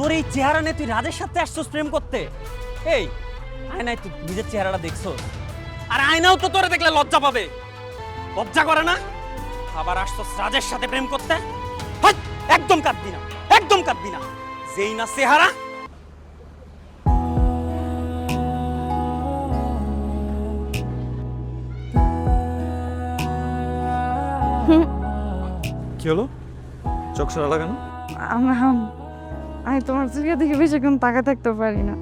তোর এই চেহারা নিয়ে তুই রাজের সাথে আসছস প্রেম করতে? এই আয়নায় তুই নিজের চেহারাটা দেখছস? আর আয়নাও তো তোরে দেখলে লজ্জা পাবে, লজ্জা করে না? আবার আসছস রাজের সাথে প্রেম করতে? হাট! একদম কাঁদবি না, একদম কাঁদবি না। যেই না চেহারা। কি হলো? চোখ সারা লাগানো? আমি তোমার চোখে দেখে বেশিক্ষণ তাকা থাকতে পারি না।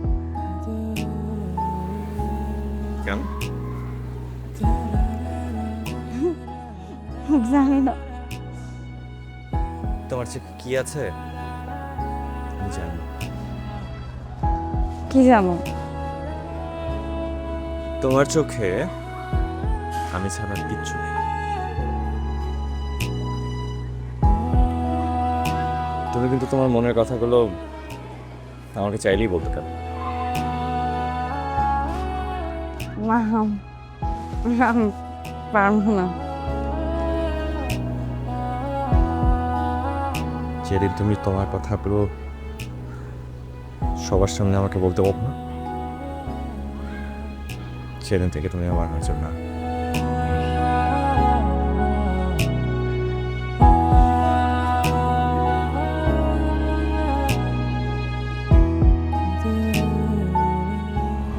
কেন? জানি না। তোমার চোখে কি আছে আমি জানি। কি জানো? তোমার চোখে আমি ছাড়া কিচ্ছু নেই। তুমি কিন্তু তোমার মনের কথাগুলো আমাকে চাইলেই বলতে পারো। না, আমি পারবো না। যেদিন তুমি তোমার কথাগুলো সবার সামনে আমাকে বলতে পারো না, সেদিন থেকে তুমি আমার নজর না।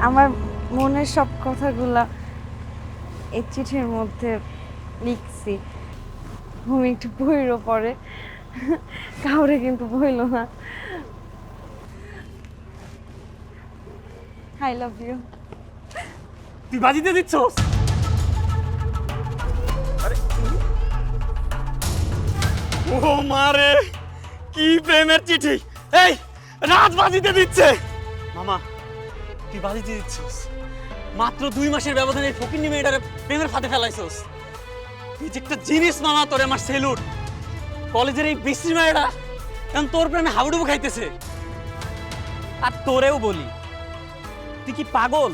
আমার মনের সব কথাগুলা এই চিঠির মধ্যে লিখছি। তুমি একটু বইরও পরে, কাউরে কিন্তু বইল না। I love you. তুই বাজিতে দিচ্ছস? ও মারে, কি প্রেমের চিঠি! এই রাজ বাজিতে দিচ্ছে। মামা তুই বাজিতে দিচ্ছস? মাত্র 2 মাসের ব্যবধানে এই ফকিন্নি মেয়েটারে প্রেমের ফাঁদে ফেলাইছস। তুই যে একটা জিনিস মামা, তোরে আমার সেলুট। কলেজের এই বিশ্রী মেয়েটা কারণ তোর প্রেমে হাবুডুবু খাইতেছে। আর তোরেও বলি, তুই কি পাগল?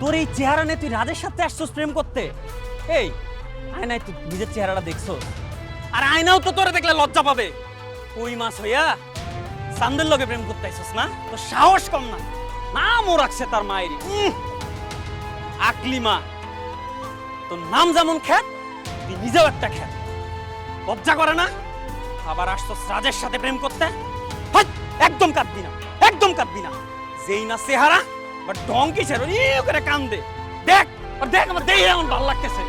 তোর এই চেহারা নিয়ে তুই রাজের সাথে আসছস প্রেম করতে? এই আয়নায় তুই নিজের চেহারাটা দেখছস? আর আয়নাও তো তোরে দেখলে লজ্জা পাবে। কই মাছ হইয়া সান্দের লগে প্রেম করতে আইছস না? তোর সাহস কম না? নামও রাখছে তার মায়েরই, আকলিমা। তোর নাম যেমন খ্যাত, তুই নিজেও একটা খ্যাত। লজ্জা করে না? আবার আসছস রাজের সাথে প্রেম করতে? হাট! একদম কাঁদবি না, একদম কাঁদবি না। যেই না চেহারা বা ঢং কিসের, করে কান্দে। দেখ আর দেখ, আমার দেখে এমন ভালো লাগতেছে।